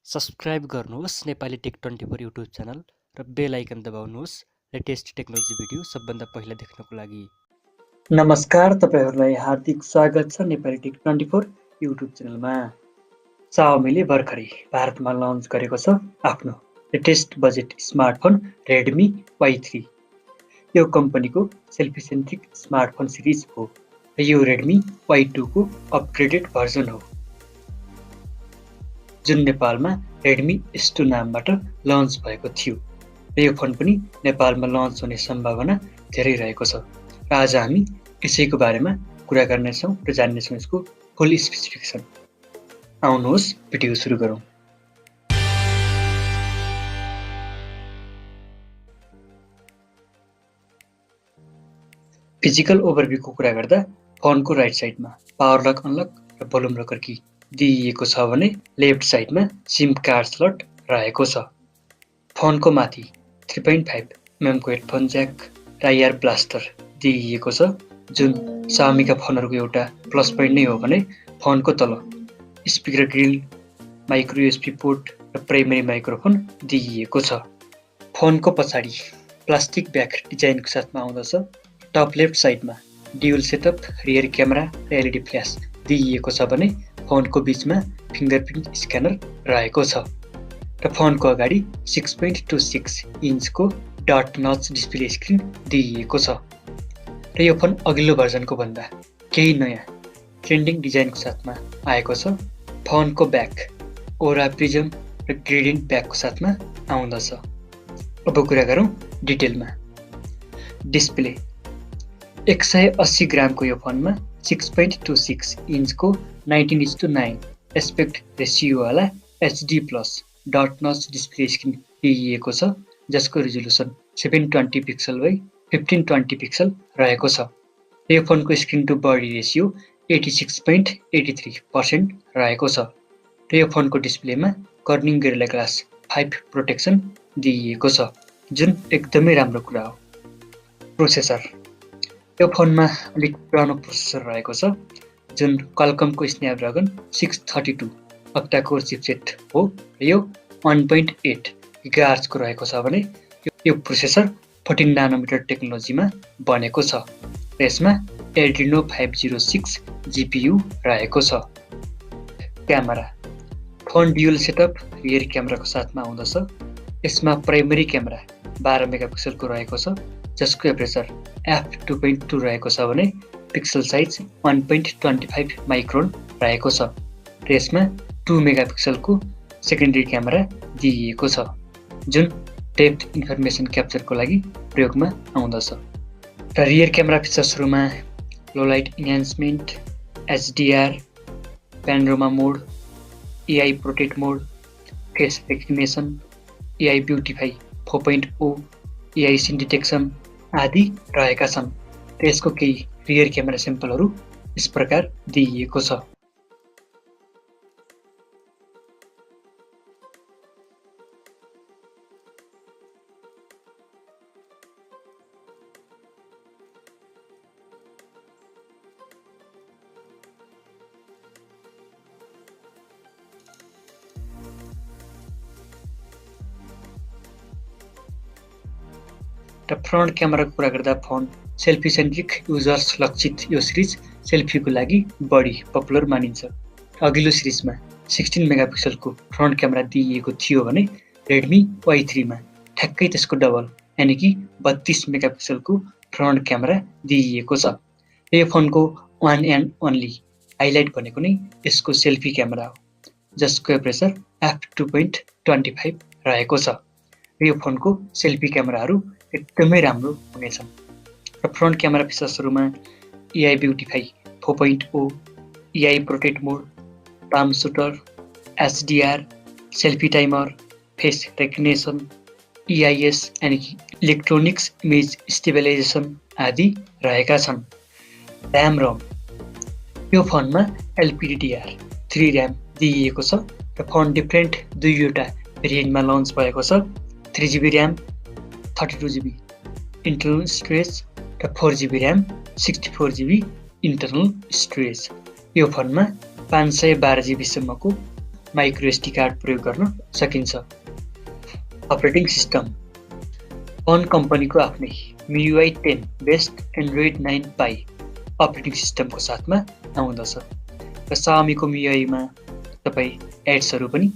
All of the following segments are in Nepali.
सब्स्क्राइब गर्नुहोस् नेपाली टेक 24 युट्युब च्यानल र बेल आइकन दबाउनुहोस् लेटेस्ट टेक्नोलोजी भिडियो सबभन्दा पहिला देख्नको लागि। नमस्कार, तपाईहरुलाई हार्दिक स्वागत छ नेपाली टेक 24 युट्युब च्यानलमा। Xiaomi ले भर्खरै भारतमा लन्च गरेको छ आफ्नो latest budget smartphone Redmi Y3। यो कम्पनीको सेल्फी सेन्ट्रिक स्मार्टफोन सिरिज हो र यो Redmi Y2 को अपग्रेडेड भर्जन हो, जुन नेपालमा Redmi S2 नामबाट लन्च भएको थियो र यो फोन पनि नेपालमा लन्च हुने सम्भावना धेरै रहेको छ। र आज हामी यसैको बारेमा कुरा गर्नेछौँ र जान्नेछौँ यसको फुल स्पेसिफिकेसन। आउनुहोस् भिडियो सुरु गरौँ। फिजिकल ओभरभ्यूको कुरा गर्दा फोनको राइट साइडमा पावर लक अनलक र भोल्युम लकर की दिइएको छ भने लेफ्ट साइडमा सिम कार्ड स्लट रहेको छ। फोनको माथि 3.5 mm को हेडफोन ज्याक र IR ब्लास्टर दिइएको छ, जुन Xiaomi का फोनहरुको एउटा प्लस पोइन्ट नै हो भने फोनको तल speaker grill, micro USB port र प्राइमरी माइक्रोफोन दिइएको छ। फोनको पछाडि प्लास्टिक ब्याक डिजाइनको साथमा आउँदछ। टप लेफ्ट साइडमा ड्युअल सेटअप रियर क्यामेरा र LED फ्ल्यास दिइएको छ भने फोनको बीचमा फिंगरप्रिन्ट स्क्यानर रहेको छ र फोनको अगाडि 6.26 इन्चको डट नच डिस्प्ले स्क्रिन दिइएको छ र यो फोन अघिल्लो भर्जनको भन्दा केही नयाँ ट्रेन्डिङ डिजाइनको साथमा आएको छ। फोनको ब्याक ओरा प्रिजम र ग्रेडियन्ट ब्याकको साथमा आउँदछ। अब कुरा गरौँ डिटेलमा। डिस्प्ले 180 ग्रामको यो फोनमा 6.26 इन्चको 19:9 एस्पेक्ट रेसियो वाला HD+ डट नच डिस्प्ले स्क्रिन दिइएको छ, जसको रिजोल्युसन 720 पिक्सल बाइ 1520 पिक्सल रहेको छ। यो फोनको स्क्रिन टु बडी रेसियो 86.83% रहेको छ र यो फोनको डिस्प्लेमा कर्निङ गोरिल्ला ग्लास 5 प्रोटेक्सन दिइएको छ, जुन एकदमै राम्रो कुरा हो। प्रोसेसर यो फोनमा अलिक पुरानो प्रोसेसर रहेको छ, जुन Qualcommको Snapdragon 632 अक्टा-कोर चिपसेट हो र यो 1.8 GHz को रहेको छ भने यो प्रोसेसर 14 नानोमिटर टेक्नोलोजीमा बनेको छ र यसमा Adreno 506 GPU रहेको छ। Camera phone dual setup rear क्यामेराको साथमा आउँदछ। यसमा प्राइमरी क्यामेरा 12 मेगापिक्सलको रहेको छ, जसको एपरेचर f2.2 रहेको छ भने पिक्सल साइज 1.25 माइक्रोन रहेको छ र यसमा 2 मेगापिक्सलको सेकेन्डरी क्यामेरा दिइएको छ, जुन डेप्थ इन्फर्मेसन क्याप्चरको लागि प्रयोगमा आउँदछ। र रियर क्यामेरा फिचर्सहरुमा low light enhancement, HDR, panorama mode, AI protect mode, face recognition, AI beautify 4.0, AI scene detection आदि रहेका छन् र यसको केही रियर क्यामेरा स्याम्पलहरु यस प्रकार दिइएको छ। र फ्रन्ट क्यामेराको कुरा गर्दा फोन सेल्फी सेन्ट्रिक युजर्स लक्षित यो सिरिज सेल्फीको लागि बढी पपुलर मानिन्छ। अघिल्लो सिरिजमा 16 मेगापिक्सलको फ्रन्ट क्यामेरा दिइएको थियो भने Redmi Y3 मा ठ्याक्कै त्यसको डबल यानि कि 32 मेगापिक्सलको फ्रन्ट क्यामेरा दिइएको छ। यो फोनको वान एन्ड ओन्ली हाइलाइट भनेको नै यसको सेल्फी क्यामेरा हो, जसको एपरेचर f2.25 रहेको छ र यो फोनको सेल्फी क्यामेराहरु एकदमै राम्रो हुनेछन्। र फ्रन्ट क्यामेरा फिचर्सहरुमा AI beautify 4.0, AI protect mode, palm shutter, HDR, selfie timer, face recognition, EIS यानि कि इलेक्ट्रोनिक्स इमेज स्टेबलाइजेसन आदि रहेका छन्। र्याम रोम यो फोनमा LPDDR3 र्याम दिइएको छ र फोन डिफरेन्ट दुईवटा भेरिएन्टमा लन्च भएको छ। 3GB RAM, 32GB internal storage र 4GB RAM, 64GB internal storage. यो फोनमा 512GB सम्मको माइक्रो एसडी कार्ड प्रयोग गर्न सकिन्छ। अपरेटिङ सिस्टम फोन कम्पनीको आफ्नै MIUI 10 बेस्ड एन्ड्रोइड 9 पाई अपरेटिङ सिस्टमको साथमा आउँदछ र Xiaomiको MIUI मा तपाई एड्सहरू पनि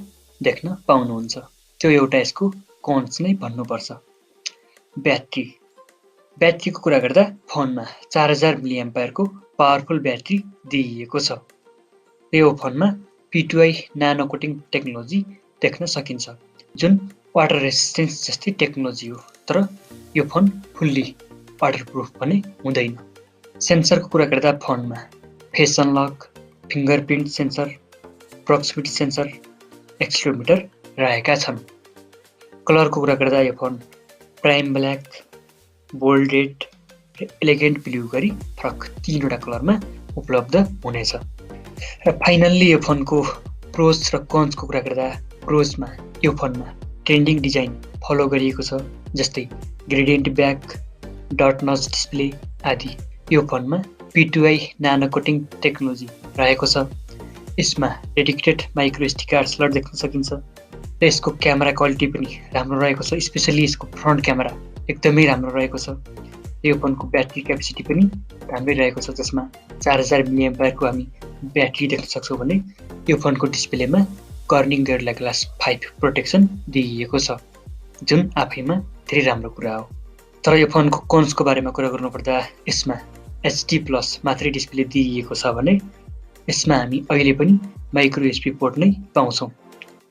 देख्न पाउनुहुन्छ। त्यो एउटा यसको कन्स नै भन्नुपर्छ। ब्याट्रीको कुरा गर्दा फोनमा 4000 mAh को पावरफुल ब्याट्री दिइएको छ। यो फोनमा P2i नानो कोटिङ टेक्नोलोजी देख्न सकिन्छ, जुन वाटर रेसिस्टेन्स जस्तै टेक्नोलोजी हो, तर यो फोन फुल्ली वाटरप्रुफ पनि हुँदैन। सेन्सरको कुरा गर्दा फोनमा face unlock, fingerprint sensor, proximity sensor, accelerometer रहेका छन्। कलरको कुरा गर्दा यो phone prime black, bold red र एलिगेन्ट ब्लू गरी फरक 3वटा कलरमा उपलब्ध हुनेछ। र फाइनल्ली यो फोनको प्रोज र कन्सको कुरा गर्दा प्रोजमा यो फोनमा ट्रेन्डिङ डिजाइन फलो गरिएको छ, जस्तै ग्रेडियन्ट ब्याक, डट नच डिस्प्ले आदि। यो फोनमा P2i नानो कोटिङ टेक्नोलोजी रहेको छ। यसमा dedicated micro SD card slot देख्न सकिन्छ र यसको क्यामेरा क्वालिटी पनि राम्रो रहेको छ, स्पेसली यसको फ्रन्ट क्यामेरा एकदमै राम्रो रहेको छ। यो फोनको ब्याट्री क्यापेसिटी पनि राम्रै रहेको छ, जसमा 4000 mAh को हामी ब्याट्री देख्न सक्छौँ भने यो फोनको डिस्प्लेमा कर्निङ गोरिल्ला ग्लास 5 प्रोटेक्सन दिइएको छ, जुन आफैमा धेरै राम्रो कुरा हो। तर यो फोनको कन्सको बारेमा कुरा गर्नुपर्दा यसमा HD+ मात्रै डिस्प्ले दिइएको छ भने यसमा हामी अहिले पनि माइक्रो USB पोर्ट नै पाउँछौँ।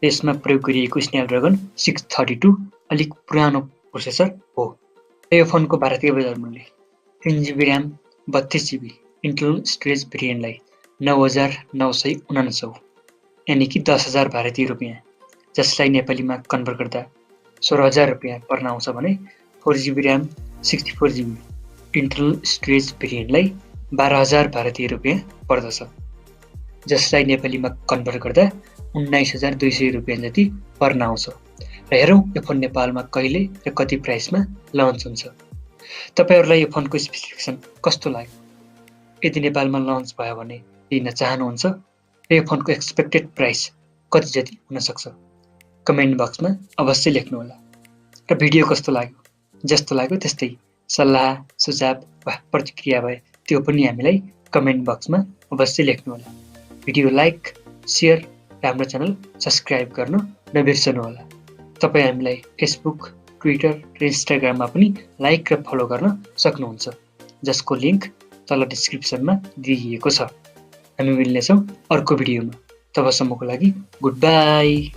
यसमा प्रयोग गरिएको स्न्यापड्रागन 632 अलिक पुरानो प्रोसेसर हो। यो फोनको भारतीय बजार मूल्य 3GB RAM 32GB internal storage भेरिएन्टलाई 9949 यानि कि 10,000 भारतीय रुपियाँ, जसलाई नेपालीमा कन्भर्ट गर्दा 16,000 रुपियाँ पर्न आउँछ भने 4GB RAM 64GB internal storage भेरिएन्टलाई 12,000 भारतीय रुपियाँ पर्दछ, जसलाई नेपालीमा कन्भर्ट गर्दा 19,200 रुपियाँ जति पर्न आउँछ। र हेरौँ यो फोन नेपालमा कहिले र कति प्राइसमा लन्च हुन्छ। तपाईहरुलाई यो फोनको स्पेसिफिकेसन कस्तो लाग्यो? यदि नेपालमा लन्च भयो भने लिन चाहनुहुन्छ र यो फोनको एक्सपेक्टेड प्राइस कति जति हुन सक्छ? कमेन्ट बक्समा अवश्य लेख्नुहोला। र भिडियो कस्तो लाग्यो? जस्तो लाग्यो त्यस्तै सल्लाह, सुझाव वा प्रतिक्रिया भए त्यो पनि हामीलाई कमेन्ट बक्समा अवश्य लेख्नुहोला। भिडियो लाइक, शेयर र हाम्रो च्यानल सब्स्क्राइब गर्न नबिर्सनुहोला। तपाई हामीलाई फेसबुक, ट्विटर र इन्स्टाग्राममा पनि लाइक र फलो गर्न सक्नुहुन्छ, जसको लिङ्क तल डिस्क्रिप्सनमा दिइएको छ। हामी मिल्नेछौँ अर्को भिडियोमा। तबसम्मको लागि गुड बाई।